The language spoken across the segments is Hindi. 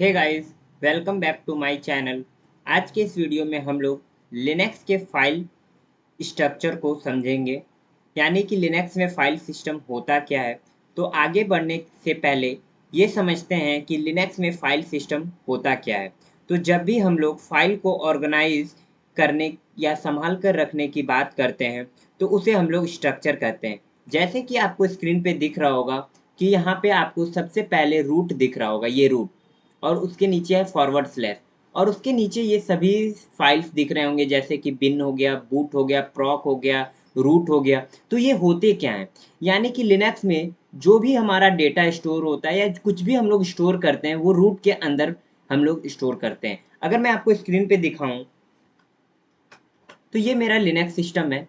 Hey guys, welcome back to my channel. आज के इस वीडियो में हम लोग लिनक्स के फाइल स्ट्रक्चर को समझेंगे, यानी कि लिनक्स में फाइल सिस्टम होता क्या है। तो आगे बढ़ने से पहले ये समझते हैं कि लिनक्स में फाइल सिस्टम होता क्या है। तो जब भी हम लोग फाइल को ऑर्गेनाइज करने या संभाल कर रखने की बात करते हैं तो उसे हम लोग स्ट्रक्चर कहते हैं। जैसे कि आपको स्क्रीन पे दिख रहा होगा कि यहाँ पे आपको सबसे पहले रूट दिख रहा होगा, ये रूट, और उसके नीचे है फॉरवर्ड स्लैश, और उसके नीचे ये सभी फाइल्स दिख रहे होंगे जैसे कि बिन हो गया, बूट हो गया, प्रॉक हो गया, रूट हो गया। तो ये होते क्या हैं? यानी कि लिनक्स में जो भी हमारा डेटा स्टोर होता है या कुछ भी हम लोग स्टोर करते हैं वो रूट के अंदर हम लोग स्टोर करते हैं। अगर मैं आपको स्क्रीन पे दिखाऊं तो ये मेरा लिनक्स सिस्टम है।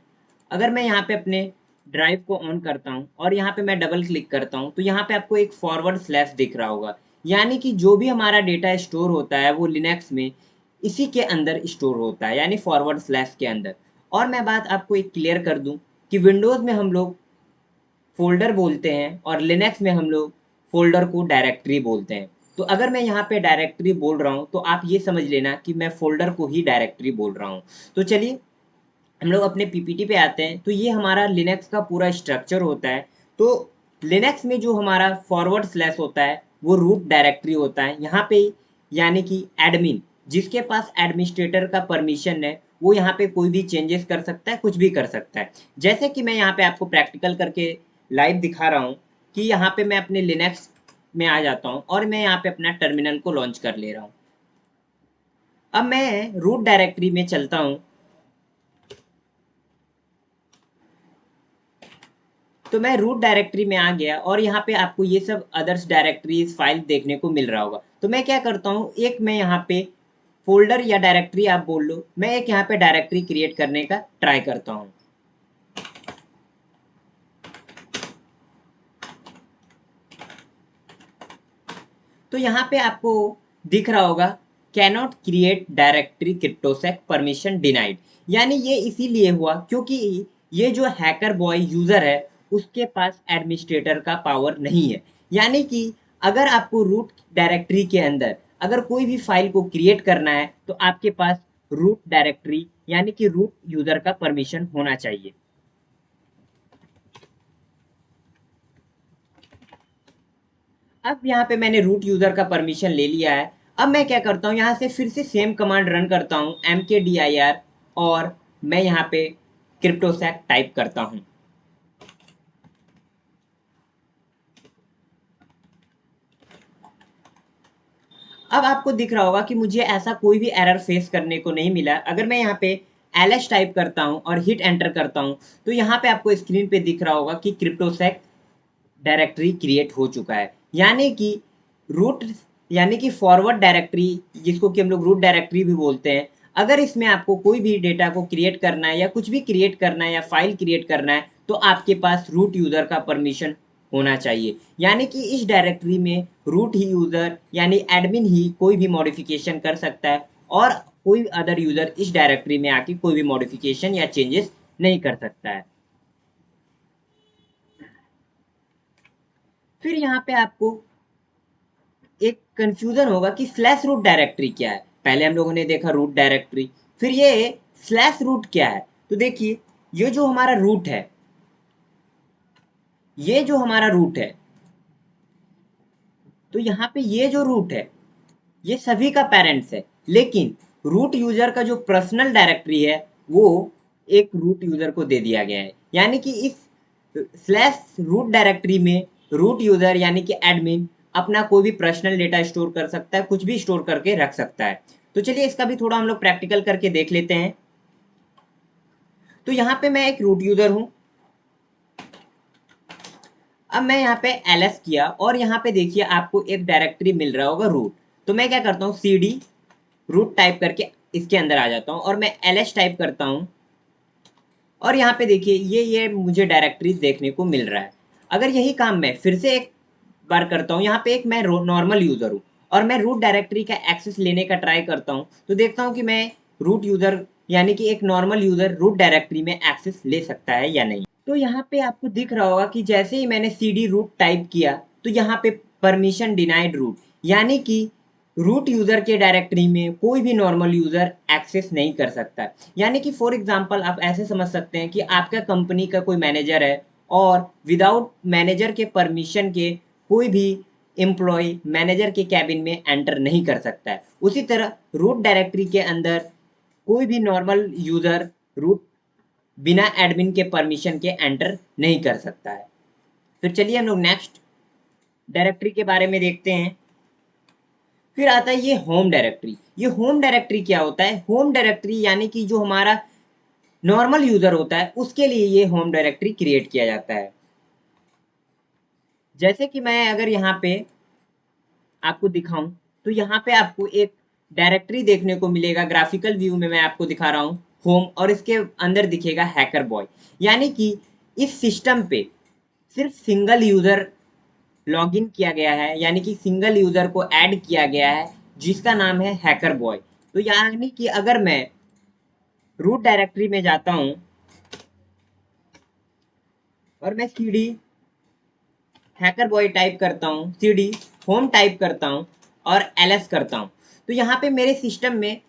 अगर मैं यहाँ पे अपने ड्राइव को ऑन करता हूँ और यहाँ पे मैं डबल क्लिक करता हूँ तो यहाँ पे आपको एक फॉरवर्ड स्लैश दिख रहा होगा, यानी कि जो भी हमारा डेटा स्टोर होता है वो लिनक्स में इसी के अंदर स्टोर होता है, यानी फॉरवर्ड स्लैश के अंदर। और मैं बात आपको एक क्लियर कर दूं कि विंडोज़ में हम लोग फ़ोल्डर बोलते हैं और लिनक्स में हम लोग फ़ोल्डर को डायरेक्टरी बोलते हैं। तो अगर मैं यहाँ पे डायरेक्टरी बोल रहा हूँ तो आप ये समझ लेना कि मैं फ़ोल्डर को ही डायरेक्टरी बोल रहा हूँ। तो चलिए हम लोग अपने पीपीटी पे आते हैं। तो ये हमारा लिनक्स का पूरा स्ट्रक्चर होता है। तो लिनक्स में जो हमारा फॉरवर्ड स्लैश होता है वो रूट डायरेक्टरी होता है यहाँ पे, यानी कि एडमिन, जिसके पास एडमिनिस्ट्रेटर का परमिशन है वो यहाँ पे कोई भी चेंजेस कर सकता है, कुछ भी कर सकता है। जैसे कि मैं यहाँ पे आपको प्रैक्टिकल करके लाइव दिखा रहा हूँ कि यहाँ पे मैं अपने लिनक्स में आ जाता हूँ और मैं यहाँ पे अपना टर्मिनल को लॉन्च कर ले रहा हूँ। अब मैं रूट डायरेक्टरी में चलता हूँ तो मैं रूट डायरेक्टरी में आ गया और यहाँ पे आपको ये सब अदर्स डायरेक्टरीज फाइल देखने को मिल रहा होगा। तो मैं क्या करता हूँ, एक मैं यहाँ पे फोल्डर या डायरेक्टरी आप बोल लो, मैं एक यहाँ पे डायरेक्टरी क्रिएट करने का ट्राई करता हूँ। तो यहाँ पे आपको दिख रहा होगा कैनॉट क्रिएट डायरेक्टरी क्रिप्टोसैक परमिशन डिनाइड। यानी ये इसीलिए हुआ क्योंकि ये जो हैकर बॉय यूजर है उसके पास एडमिनिस्ट्रेटर का पावर नहीं है। यानी कि अगर आपको रूट डायरेक्टरी के अंदर अगर कोई भी फाइल को क्रिएट करना है तो आपके पास रूट डायरेक्टरी यानी कि रूट यूजर का परमिशन होना चाहिए। अब यहाँ पे मैंने रूट यूज़र का परमिशन ले लिया है। अब मैं क्या करता हूँ, यहाँ से फिर से सेम कमांड रन करता हूँ mkdir, और मैं यहाँ पे क्रिप्टोसैक टाइप करता हूँ। अब आपको दिख रहा होगा कि मुझे ऐसा कोई भी एरर फेस करने को नहीं मिला। अगर मैं यहाँ पे ls टाइप करता हूँ और हिट एंटर करता हूँ तो यहाँ पे आपको स्क्रीन पे दिख रहा होगा कि क्रिप्टोसैक डायरेक्टरी क्रिएट हो चुका है। यानी कि रूट, यानी कि फॉरवर्ड डायरेक्टरी, जिसको कि हम लोग रूट डायरेक्टरी भी बोलते हैं, अगर इसमें आपको कोई भी डेटा को क्रिएट करना है या कुछ भी क्रिएट करना है या फाइल क्रिएट करना है तो आपके पास रूट यूज़र का परमिशन होना चाहिए। यानी कि इस डायरेक्टरी में रूट ही यूज़र यानी एडमिन ही कोई भी मॉडिफिकेशन कर सकता है और कोई अदर यूज़र इस डायरेक्टरी में आके कोई भी मॉडिफिकेशन या चेंजेस नहीं कर सकता है। फिर यहाँ पे आपको एक कंफ्यूजन होगा कि स्लैश रूट डायरेक्टरी क्या है। पहले हम लोगों ने देखा रूट डायरेक्टरी, फिर ये स्लैश रूट क्या है। तो देखिए, ये जो हमारा रूट है, ये जो हमारा रूट है, तो यहाँ पे ये जो रूट है ये सभी का पेरेंट्स है। लेकिन रूट यूजर का जो पर्सनल डायरेक्टरी है वो एक रूट यूजर को दे दिया गया है। यानी कि इस स्लैश रूट डायरेक्टरी में रूट यूजर यानी कि एडमिन अपना कोई भी पर्सनल डेटा स्टोर कर सकता है, कुछ भी स्टोर करके रख सकता है। तो चलिए इसका भी थोड़ा हम लोग प्रैक्टिकल करके देख लेते हैं। तो यहाँ पे मैं एक रूट यूजर हूँ। अब मैं यहाँ पे ls किया और यहाँ पे देखिए आपको एक डायरेक्टरी मिल रहा होगा रूट। तो मैं क्या करता हूँ, cd रूट टाइप करके इसके अंदर आ जाता हूँ और मैं ls टाइप करता हूँ और यहाँ पे देखिए ये मुझे डायरेक्टरीज देखने को मिल रहा है। अगर यही काम मैं फिर से एक बार करता हूँ, यहाँ पे एक मैं नॉर्मल यूज़र हूँ और मैं रूट डायरेक्टरी का एक्सेस लेने का ट्राई करता हूँ तो देखता हूँ कि मैं रूट यूज़र यानी कि एक नॉर्मल यूज़र रूट डायरेक्टरी में एक्सेस ले सकता है या नहीं। तो यहाँ पे आपको दिख रहा होगा कि जैसे ही मैंने cd रूट टाइप किया तो यहाँ पे परमिशन डिनाइड रूट, यानी कि रूट यूजर के डायरेक्टरी में कोई भी नॉर्मल यूजर एक्सेस नहीं कर सकता है। यानी कि फॉर एग्जांपल आप ऐसे समझ सकते हैं कि आपका कंपनी का कोई मैनेजर है और विदाउट मैनेजर के परमिशन के कोई भी एम्प्लॉय मैनेजर के कैबिन में एंटर नहीं कर सकता है। उसी तरह रूट डायरेक्टरी के अंदर कोई भी नॉर्मल यूजर रूट बिना एडमिन के परमिशन के एंटर नहीं कर सकता है। फिर चलिए हम लोग नेक्स्ट डायरेक्टरी के बारे में देखते हैं। फिर आता है ये होम डायरेक्टरी। ये होम डायरेक्टरी क्या होता है? होम डायरेक्टरी यानी कि जो हमारा नॉर्मल यूजर होता है उसके लिए ये होम डायरेक्टरी क्रिएट किया जाता है। जैसे कि मैं अगर यहाँ पे आपको दिखाऊं तो यहाँ पे आपको एक डायरेक्टरी देखने को मिलेगा। ग्राफिकल व्यू में मैं आपको दिखा रहा हूँ होम, और इसके अंदर दिखेगा हैकर बॉय। यानी कि इस सिस्टम पे सिर्फ सिंगल यूजर लॉगिन किया गया है, यानी कि सिंगल यूजर को ऐड किया गया है जिसका नाम है हैकर बॉय। तो यानी कि अगर मैं रूट डायरेक्टरी में जाता हूं और मैं सीडी हैकर बॉय टाइप करता हूं, सीडी होम टाइप करता हूं और एलएस करता हूं, तो यहाँ पे मेरे सिस्टम में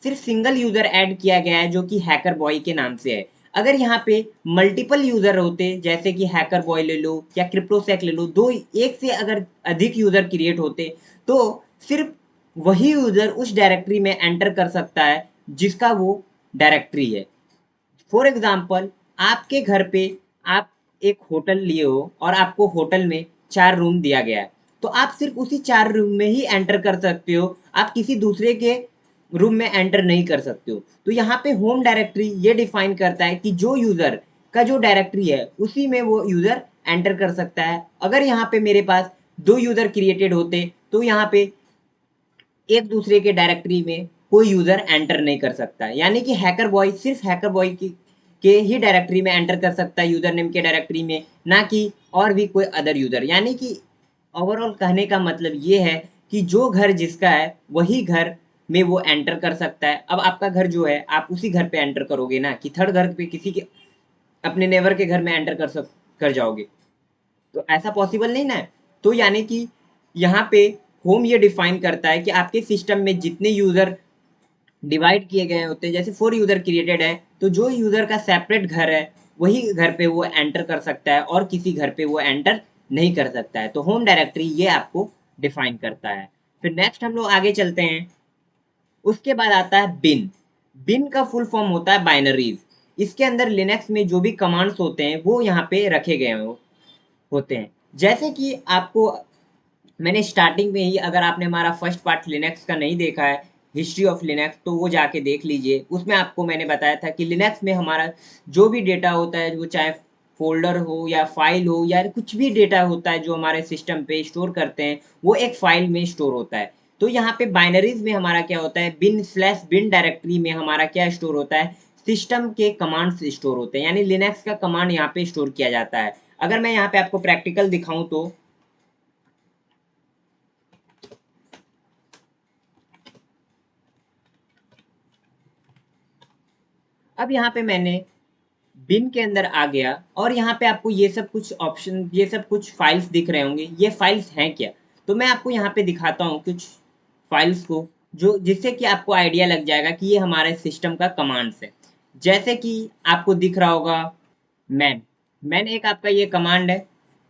सिर्फ सिंगल यूजर ऐड किया गया है जो कि हैकर बॉय के नाम से है। अगर यहाँ पे मल्टीपल यूजर होते जैसे कि हैकर बॉय ले लो या क्रिप्टोसैक ले लो, दो एक से अगर अधिक यूजर क्रिएट होते तो सिर्फ वही यूजर उस डायरेक्टरी में एंटर कर सकता है जिसका वो डायरेक्टरी है। फॉर एग्जाम्पल आपके घर पे आप एक होटल लिए हो और आपको होटल में 4 रूम दिया गया है, तो आप सिर्फ उसी 4 रूम में ही एंटर कर सकते हो, आप किसी दूसरे के रूम में एंटर नहीं कर सकते हो। तो यहाँ पे होम डायरेक्टरी ये डिफाइन करता है कि जो यूजर का जो डायरेक्टरी है उसी में वो यूजर एंटर कर सकता है। अगर यहाँ पे मेरे पास 2 यूजर क्रिएटेड होते तो यहाँ पे एक दूसरे के डायरेक्टरी में कोई यूजर एंटर नहीं कर सकता है। यानी कि हैकर बॉय सिर्फ हैकर बॉय की के ही डायरेक्टरी में एंटर कर सकता है, यूजर नेम के डायरेक्टरी में, ना कि और भी कोई अदर यूजर। यानी कि ओवरऑल कहने का मतलब ये है कि जो घर जिसका है वही घर में वो एंटर कर सकता है। अब आपका घर जो है आप उसी घर पे एंटर करोगे ना, कि थर्ड घर पे किसी के अपने नेबर के घर में एंटर कर जाओगे, तो ऐसा पॉसिबल नहीं ना है। तो यानी कि यहाँ पे होम ये डिफाइन करता है कि आपके सिस्टम में जितने यूजर डिवाइड किए गए होते हैं, जैसे 4 यूजर क्रिएटेड है तो जो यूजर का सेपरेट घर है वही घर पे वो एंटर कर सकता है और किसी घर पे वो एंटर नहीं कर सकता है। तो होम डायरेक्टरी ये आपको डिफाइन करता है। फिर नेक्स्ट हम लोग आगे चलते हैं। उसके बाद आता है बिन। बिन का फुल फॉर्म होता है बाइनरीज। इसके अंदर लिनक्स में जो भी कमांड्स होते हैं वो यहाँ पे रखे गए होते हैं। जैसे कि आपको मैंने स्टार्टिंग में ही, अगर आपने हमारा फर्स्ट पार्ट लिनक्स का नहीं देखा है, हिस्ट्री ऑफ लिनक्स, तो वो जाके देख लीजिए। उसमें आपको मैंने बताया था कि लिनक्स में हमारा जो भी डेटा होता है, वो चाहे फोल्डर हो या फाइल हो या कुछ भी डेटा होता है जो हमारे सिस्टम पे स्टोर करते हैं, वो एक फाइल में स्टोर होता है। तो यहाँ पे बाइनरीज में हमारा क्या होता है, बिन स्लैश बिन डायरेक्टरी में हमारा क्या स्टोर होता है, सिस्टम के कमांड्स स्टोर होते हैं, यानी लिनक्स का कमांड यहाँ पे स्टोर किया जाता है। अगर मैं यहाँ पे आपको प्रैक्टिकल दिखाऊं तो अब यहाँ पे मैंने बिन के अंदर आ गया और यहाँ पे आपको ये सब कुछ ऑप्शन, ये सब कुछ फाइल्स दिख रहे होंगे। ये फाइल्स हैं क्या? तो मैं आपको यहाँ पे दिखाता हूँ कुछ फाइल्स को, जो जिससे कि आपको आइडिया लग जाएगा कि ये हमारे सिस्टम का कमांड्स है। जैसे कि आपको दिख रहा होगा मैन। मैन एक आपका ये कमांड है,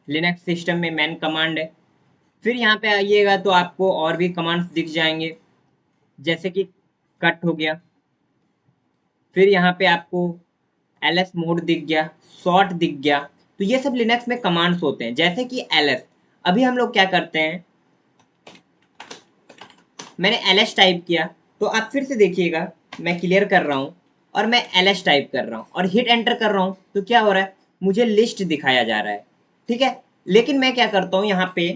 लिनक्स सिस्टम में मैन कमांड है। फिर यहाँ पे आइएगा तो आपको और भी कमांड्स दिख जाएंगे, जैसे कि कट हो गया। फिर यहाँ पे आपको एलएस मोड दिख गया, शॉर्ट दिख गया। तो ये सब लिनक्स में कमांड्स होते हैं। जैसे कि एलएस, अभी हम लोग क्या करते हैं, मैंने एलएस टाइप किया, तो आप फिर से देखिएगा, मैं क्लियर कर रहा हूँ और मैं एलएस टाइप कर रहा हूँ और हिट एंटर कर रहा हूँ, तो क्या हो रहा है, मुझे लिस्ट दिखाया जा रहा है। ठीक है, लेकिन मैं क्या करता हूँ, यहाँ पे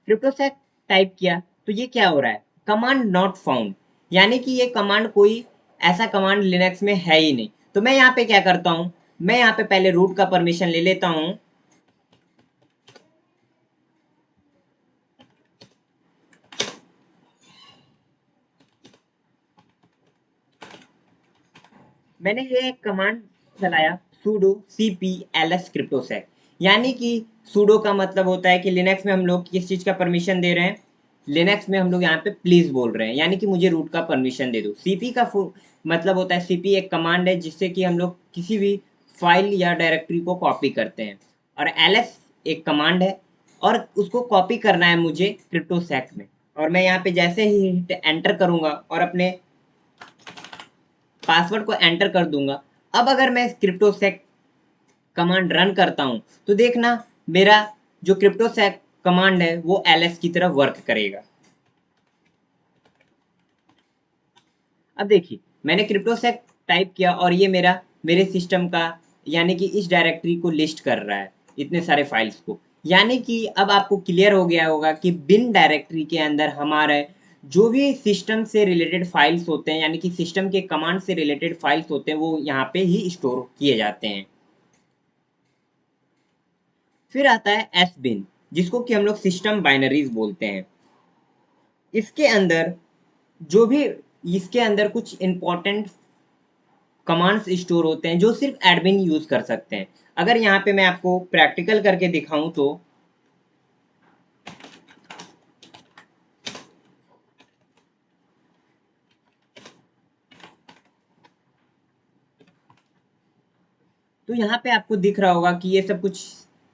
क्रिप्टोसैक टाइप किया तो ये क्या हो रहा है, कमांड नॉट फाउंड। यानी कि ये कमांड कोई ऐसा कमांड लिनक्स में है ही नहीं। तो मैं यहाँ पे क्या करता हूँ, मैं यहाँ पे पहले रूट का परमिशन ले लेता हूँ। मैंने ये कमांड चलाया sudo cp ls cryptosec। यानी कि sudo का मतलब होता है कि लिनक्स में हम लोग किस चीज़ का परमिशन दे रहे हैं, लिनक्स में हम लोग यहाँ पे प्लीज बोल रहे हैं, यानी कि मुझे रूट का परमिशन दे दो। सीपी का मतलब होता है, सीपी एक कमांड है जिससे कि हम लोग किसी भी फाइल या डायरेक्टरी को कॉपी करते हैं, और एलएस एक कमांड है और उसको कॉपी करना है मुझे क्रिप्टोसैक में। और मैं यहाँ पे जैसे ही एंटर करूँगा और अपने पासवर्ड को एंटर कर दूंगा, अब अगर मैं क्रिप्टोसैक कमांड रन करता हूँ तो देखना मेरा जो क्रिप्टोसैक कमांड है वो एलएस की तरह वर्क करेगा। अब देखिए मैंने क्रिप्टोसैक टाइप किया और ये मेरे सिस्टम का यानी कि इस डायरेक्टरी को लिस्ट कर रहा है, इतने सारे फाइल्स को। यानी कि अब आपको क्लियर हो गया होगा कि बिन डायरेक्टरी के अंदर हमारे जो भी सिस्टम से रिलेटेड फाइल्स होते हैं, यानी कि सिस्टम के कमांड से रिलेटेड फाइल्स होते हैं, वो यहाँ पे ही स्टोर किए जाते हैं। फिर आता है एस बिन, जिसको कि हम लोग सिस्टम बाइनरीज बोलते हैं। इसके अंदर जो भी इसके अंदर कुछ इंपॉर्टेंट कमांड्स स्टोर होते हैं जो सिर्फ एडमिन यूज कर सकते हैं। अगर यहाँ पे मैं आपको प्रैक्टिकल करके दिखाऊं तो यहाँ पे आपको दिख रहा होगा कि ये सब कुछ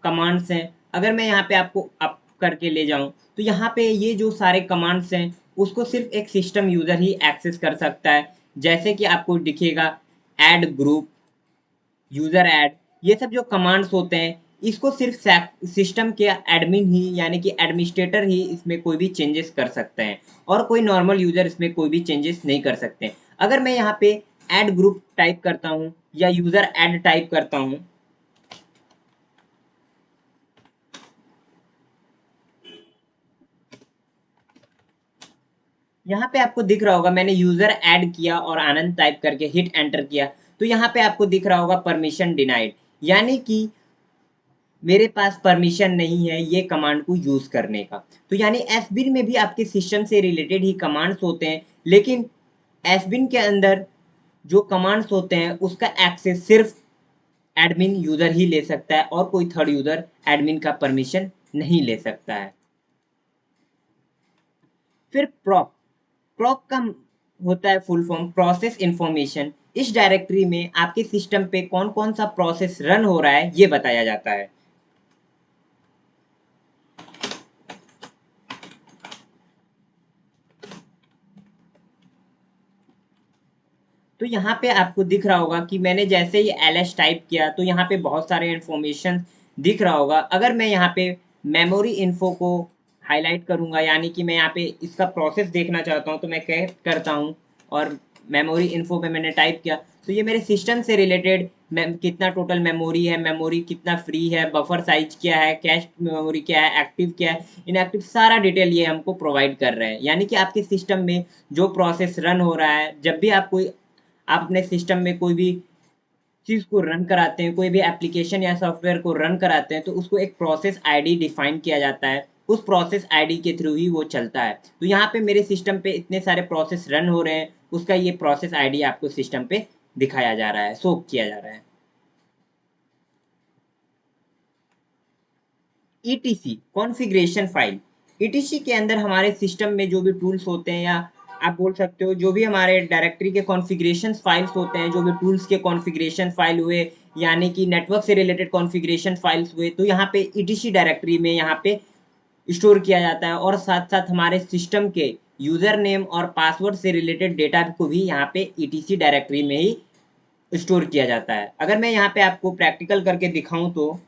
कमांड्स हैं। अगर मैं यहाँ पे आपको अप करके ले जाऊं तो यहाँ पे ये जो सारे कमांड्स हैं उसको सिर्फ एक सिस्टम यूजर ही एक्सेस कर सकता है। जैसे कि आपको दिखेगा ऐड ग्रुप, यूजर ऐड, ये सब जो कमांड्स होते हैं इसको सिर्फ सिस्टम के एडमिन ही यानी कि एडमिनिस्ट्रेटर ही इसमें कोई भी चेंजेस कर सकते हैं, और कोई नॉर्मल यूजर इसमें कोई भी चेंजेस नहीं कर सकते हैं। अगर मैं यहाँ पे ऐड ग्रुप टाइप करता हूँ या यूजर ऐड टाइप करता हूँ, यहाँ पे आपको दिख रहा होगा मैंने यूजर ऐड किया और आनंद टाइप करके हिट एंटर किया, तो यहाँ पे आपको दिख रहा होगा परमिशन डिनाइड, यानी कि मेरे पास परमिशन नहीं है ये कमांड को यूज करने का। तो यानी एसबिन में भी आपके सिस्टम से रिलेटेड ही कमांड्स होते हैं, लेकिन एसबिन के अंदर जो कमांड्स होते हैं उसका एक्सेस सिर्फ एडमिन यूजर ही ले सकता है और कोई थर्ड यूजर एडमिन का परमिशन नहीं ले सकता है। फिर प्रॉक, प्रॉक का होता है फुल फॉर्म प्रोसेस इंफॉर्मेशन। इस डायरेक्टरी में आपके सिस्टम पे कौन कौन सा प्रोसेस रन हो रहा है ये बताया जाता है। तो यहाँ पे आपको दिख रहा होगा कि मैंने जैसे ही ls टाइप किया तो यहाँ पे बहुत सारे इन्फॉर्मेशन दिख रहा होगा। अगर मैं यहाँ पे मेमोरी इन्फो को हाईलाइट करूँगा, यानी कि मैं यहाँ पे इसका प्रोसेस देखना चाहता हूँ, तो मैं क्या करता हूँ और मेमोरी इन्फो पे मैंने टाइप किया तो ये मेरे सिस्टम से रिलेटेड कितना टोटल मेमोरी है, मेमोरी कितना फ्री है, बफर साइज क्या है, कैश मेमोरी क्या है, एक्टिव क्या है, इनएक्टिव, सारा डिटेल ये हमको प्रोवाइड कर रहा है। यानी कि आपके सिस्टम में जो प्रोसेस रन हो रहा है, जब भी आप अपने सिस्टम में कोई भी चीज़ को रन कराते हैं, कोई भी एप्लीकेशन या सॉफ्टवेयर को रन कराते हैं, तो उसको एक प्रोसेस आईडी डिफाइन किया जाता है। उस प्रोसेस आईडी के थ्रू ही वो चलता है। तो यहाँ पे मेरे सिस्टम पे इतने सारे प्रोसेस रन हो रहे हैं, उसका ये प्रोसेस आईडी आपको सिस्टम पे दिखाया जा रहा है, शो किया जा रहा है। ईटीसी कॉन्फ़िगरेशन फाइल, ईटीसी के अंदर हमारे सिस्टम में जो भी टूल्स होते हैं, या आप बोल सकते हो जो भी हमारे डायरेक्टरी के कॉन्फ़िगरेशन फाइल्स होते हैं, जो भी टूल्स के कॉन्फ़िगरेशन फाइल हुए, यानी कि नेटवर्क से रिलेटेड कॉन्फ़िगरेशन फाइल्स हुए, तो यहाँ पे ईटीसी डायरेक्टरी में यहाँ पे स्टोर किया जाता है। और साथ साथ हमारे सिस्टम के यूज़र नेम और पासवर्ड से रिलेटेड डेटा को भी यहाँ पे ईटीसी डायरेक्टरी में ही स्टोर किया जाता है। अगर मैं यहाँ पे आपको प्रैक्टिकल करके दिखाऊं तो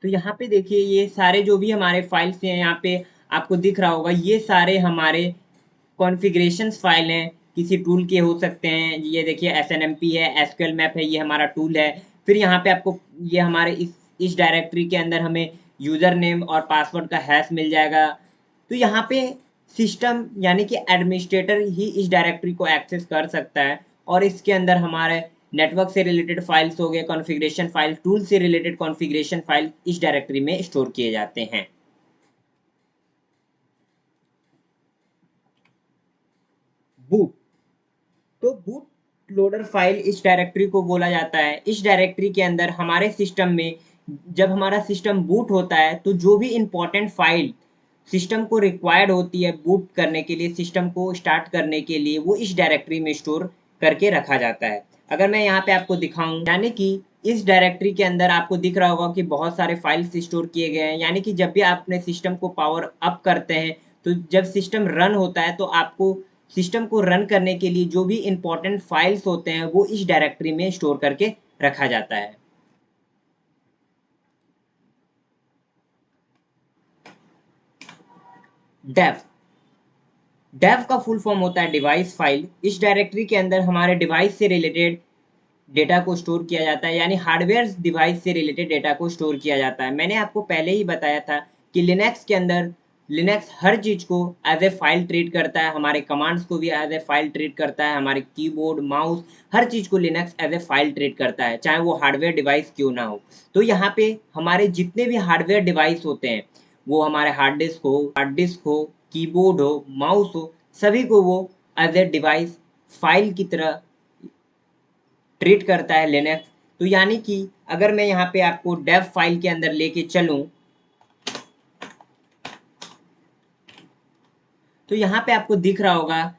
यहाँ पे देखिए ये सारे जो भी हमारे फाइल्स हैं, यहाँ पे आपको दिख रहा होगा ये सारे हमारे कॉन्फ़िगरेशन फाइल हैं, किसी टूल के हो सकते हैं। ये देखिए एसएनएमपी है, एसक्यूएल मैप है, ये हमारा टूल है। फिर यहाँ पे आपको ये हमारे इस डायरेक्टरी के अंदर हमें यूज़र नेम और पासवर्ड का हैश मिल जाएगा। तो यहाँ पे सिस्टम यानी कि एडमिनिस्ट्रेटर ही इस डायरेक्टरी को एक्सेस कर सकता है, और इसके अंदर हमारे नेटवर्क से रिलेटेड फाइल्स हो गए, कॉन्फ़िगरेशन फाइल, टूल से रिलेटेड कॉन्फ़िगरेशन फाइल इस डायरेक्टरी में स्टोर किए जाते हैं। बूट, तो बूट लोडर फाइल इस डायरेक्टरी को बोला जाता है। इस डायरेक्टरी के अंदर हमारे सिस्टम में जब हमारा सिस्टम बूट होता है तो जो भी इम्पोर्टेंट फाइल सिस्टम को रिक्वायर्ड होती है बूट करने के लिए, सिस्टम को स्टार्ट करने के लिए, वो इस डायरेक्टरी में स्टोर करके रखा जाता है। अगर मैं यहाँ पे आपको दिखाऊं, यानी कि इस डायरेक्टरी के अंदर आपको दिख रहा होगा कि बहुत सारे फाइल्स स्टोर किए गए हैं। यानी कि जब भी आप अपने सिस्टम को पावर अप करते हैं तो जब सिस्टम रन होता है तो आपको सिस्टम को रन करने के लिए जो भी इम्पोर्टेंट फाइल्स होते हैं वो इस डायरेक्टरी में स्टोर करके रखा जाता है। डेव, डेव का फुल फॉर्म होता है डिवाइस फाइल। इस डायरेक्टरी के अंदर हमारे डिवाइस से रिलेटेड डेटा को स्टोर किया जाता है, यानी हार्डवेयर डिवाइस से रिलेटेड डेटा को स्टोर किया जाता है। मैंने आपको पहले ही बताया था कि लिनक्स के अंदर लिनक्स हर चीज़ को एज ए फाइल ट्रीट करता है, हमारे कमांड्स को भी एज ए फाइल ट्रीट करता है, हमारे कीबोर्ड माउस हर चीज़ को Linux as a file treat करता है, चाहे वो हार्डवेयर डिवाइस क्यों ना हो। तो यहाँ पे हमारे जितने भी हार्डवेयर डिवाइस होते हैं, वो हमारे हार्ड डिस्क हो, कीबोर्ड हो, माउस हो, सभी को वो एज ए डिवाइस फाइल की तरह ट्रीट करता है लिनक्स। तो यानी कि अगर मैं यहाँ पे आपको डेव फाइल के अंदर लेके चलूँ तो यहाँ पे आपको दिख रहा होगा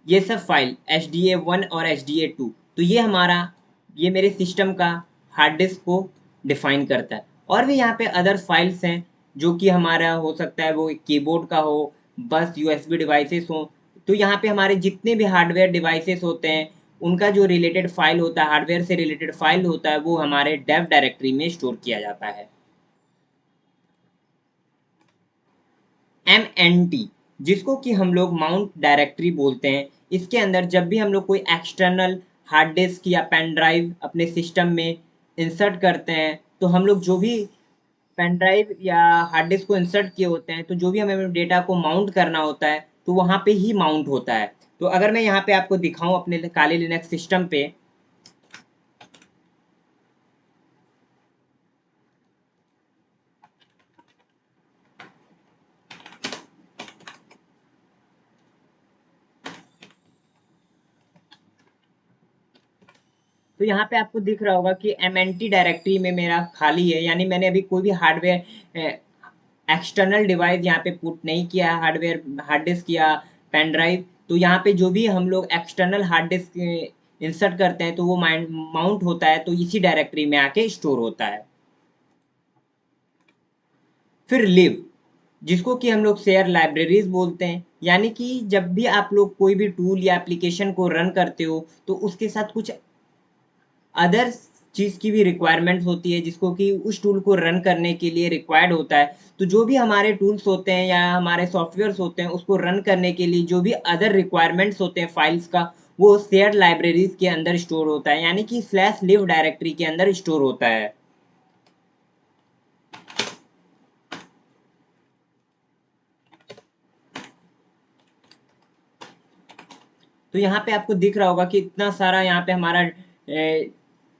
ये सब फाइल HDA1 और HDA2। तो ये मेरे सिस्टम का हार्ड डिस्क को डिफाइन करता है। और भी यहाँ पे अदर फाइल्स हैं जो कि हमारा हो सकता है वो कीबोर्ड का हो, बस USB डिवाइसेस हो। तो यहाँ पे हमारे जितने भी हार्डवेयर डिवाइसेस होते हैं उनका जो रिलेटेड फाइल होता है, हार्डवेयर से रिलेटेड फाइल होता है, वो हमारे डेव डायरेक्टरी में स्टोर किया जाता है। MNT, जिसको कि हम लोग माउंट डायरेक्टरी बोलते हैं, इसके अंदर जब भी हम लोग कोई एक्सटर्नल हार्ड डिस्क या पेन ड्राइव अपने सिस्टम में इंसर्ट करते हैं तो हम लोग जो भी पेन ड्राइव या हार्ड डिस्क को इंसर्ट किए होते हैं तो जो भी हमें डेटा को माउंट करना होता है तो वहाँ पे ही माउंट होता है। तो अगर मैं यहाँ पे आपको दिखाऊं अपने काली लिनक्स सिस्टम पे, तो यहाँ पे आपको दिख रहा होगा कि MNT डायरेक्टरी में मेरा खाली है, यानी मैंने अभी कोई भी हार्डवेयर एक्सटर्नल डिवाइस यहाँ पे पुट नहीं किया है, हार्डवेयर हार्ड डिस्क या पेन ड्राइव। तो यहाँ पे जो भी हम लोग एक्सटर्नल हार्ड डिस्क इंसर्ट करते हैं तो वो माउंट होता है, तो इसी डायरेक्टरी में आके स्टोर होता है। फिर लिव, जिसको कि हम लोग शेयर लाइब्रेरीज बोलते हैं, यानी कि जब भी आप लोग कोई भी टूल या एप्लीकेशन को रन करते हो तो उसके साथ कुछ अदर चीज़ की भी रिक्वायरमेंट होती है जिसको कि उस टूल को रन करने के लिए रिक्वायर्ड होता है। तो जो भी हमारे टूल्स होते हैं या हमारे सॉफ्टवेयर्स होते हैं उसको रन करने के लिए जो भी अदर रिक्वायरमेंट्स होते हैं फाइल्स का, वो शेयर्ड लाइब्रेरीज के अंदर स्टोर होता है, यानी कि स्लैश लिव डायरेक्टरी के अंदर स्टोर होता है। तो यहाँ पे आपको दिख रहा होगा कि इतना सारा यहाँ पे हमारा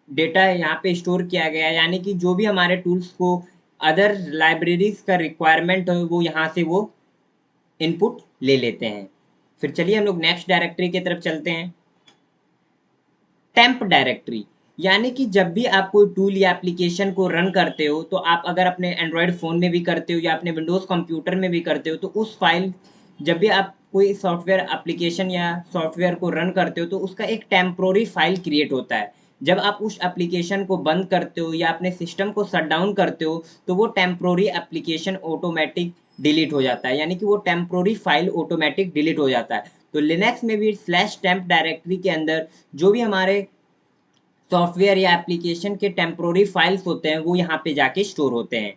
डेटा यहाँ पे स्टोर किया गया है, यानी कि जो भी हमारे टूल्स को अदर लाइब्रेरीज का रिक्वायरमेंट हो वो यहाँ से वो इनपुट ले लेते हैं। फिर चलिए हम लोग नेक्स्ट डायरेक्टरी की तरफ चलते हैं। टेम्प डायरेक्टरी, यानी कि जब भी आप कोई टूल या एप्लीकेशन को रन करते हो तो आप अगर अपने एंड्रॉयड फ़ोन में भी करते हो या अपने विंडोज़ कंप्यूटर में भी करते हो तो उस फाइल जब भी आप कोई सॉफ्टवेयर एप्लीकेशन या सॉफ्टवेयर को रन करते हो तो उसका एक टेम्पोररी फाइल क्रिएट होता है। जब आप उस एप्लीकेशन को बंद करते हो या अपने सिस्टम को शट डाउन करते हो तो वो टेम्पोररी एप्लीकेशन ऑटोमेटिक डिलीट हो जाता है, यानी कि वो टेम्पोररी फाइल ऑटोमेटिक डिलीट हो जाता है। तो लिनक्स में भी स्लैश टेम्प डायरेक्टरी के अंदर जो भी हमारे सॉफ्टवेयर या एप्लीकेशन के टेम्पोररी फाइल्स होते हैं वो यहाँ पे जाके स्टोर होते हैं।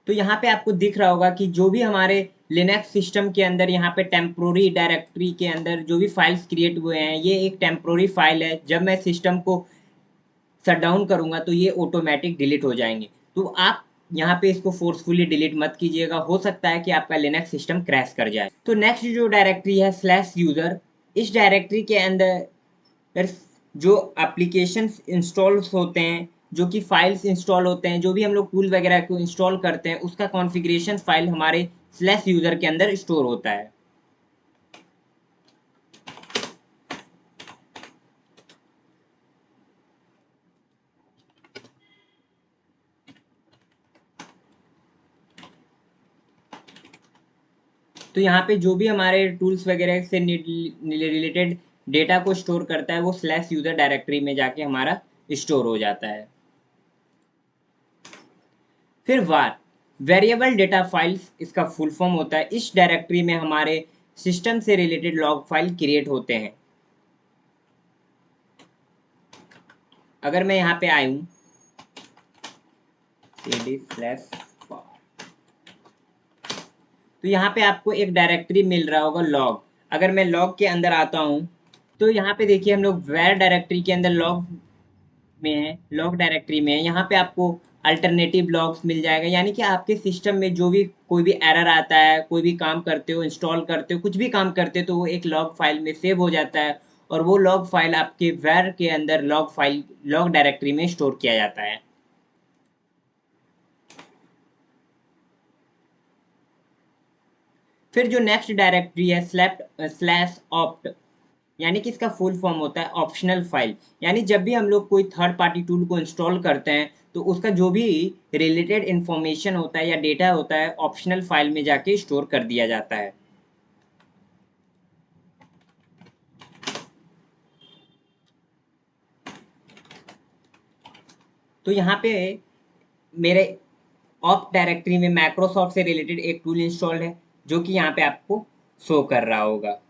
तो यहाँ पे आपको दिख रहा होगा कि जो भी हमारे लिनक्स सिस्टम के अंदर यहाँ पे टेम्पोररी डायरेक्टरी के अंदर जो भी फाइल्स क्रिएट हुए हैं ये एक टेम्पोररी फाइल है, जब मैं सिस्टम को शट डाउन करूँगा तो ये ऑटोमेटिक डिलीट हो जाएंगे। तो आप यहाँ पे इसको फोर्सफुली डिलीट मत कीजिएगा, हो सकता है कि आपका लिनक्स सिस्टम क्रैश कर जाए। तो नेक्स्ट जो डायरेक्टरी है स्लैश यूज़र, इस डायरेक्टरी के अंदर जो एप्लीकेशंस इंस्टॉल होते हैं, जो कि फाइल्स इंस्टॉल होते हैं, जो भी हम लोग टूल वगैरह को इंस्टॉल करते हैं, उसका कॉन्फ़िगरेशन फाइल हमारे स्लैश यूज़र के अंदर स्टोर होता है। तो यहाँ पे जो भी हमारे टूल्स वगैरह से रिलेटेड डेटा को स्टोर करता है वो स्लैश यूज़र डायरेक्टरी में जाके हमारा स्टोर हो जाता है। फिर वार वेरिएबल डेटा फाइल्स, इसका फुल फॉर्म होता है। इस डायरेक्टरी में हमारे सिस्टम से रिलेटेड लॉग फाइल क्रिएट होते हैं। अगर मैं यहाँ पे आई हूँ cd स्लैश, तो यहाँ पे आपको एक डायरेक्टरी मिल रहा होगा लॉग। अगर मैं लॉग के अंदर आता हूँ तो यहाँ पे देखिए हम लोग वेर डायरेक्टरी के अंदर लॉग में है, लॉग डायरेक्टरी में है। यहाँ पे आपको अल्टरनेटिव लॉग्स मिल जाएगा, यानी कि आपके सिस्टम में जो भी कोई भी एरर आता है, कोई भी काम करते हो, इंस्टॉल करते हो, कुछ भी काम करते हो, तो वो एक लॉग फाइल में सेव हो जाता है और वो लॉग फाइल आपके वेर के अंदर लॉग फाइल लॉग डायरेक्टरी में स्टोर किया जाता है। फिर जो नेक्स्ट डायरेक्टरी है स्लैश ऑप्ट, यानी कि इसका फुल फॉर्म होता है ऑप्शनल फाइल। यानी जब भी हम लोग कोई थर्ड पार्टी टूल को इंस्टॉल करते हैं तो उसका जो भी रिलेटेड इंफॉर्मेशन होता है या डेटा होता है ऑप्शनल फाइल में जाके स्टोर कर दिया जाता है। तो यहाँ पे मेरे ऑप डायरेक्टरी में माइक्रोसॉफ्ट से रिलेटेड एक टूल इंस्टॉल्ड है जो कि यहाँ पे आपको शो कर रहा होगा।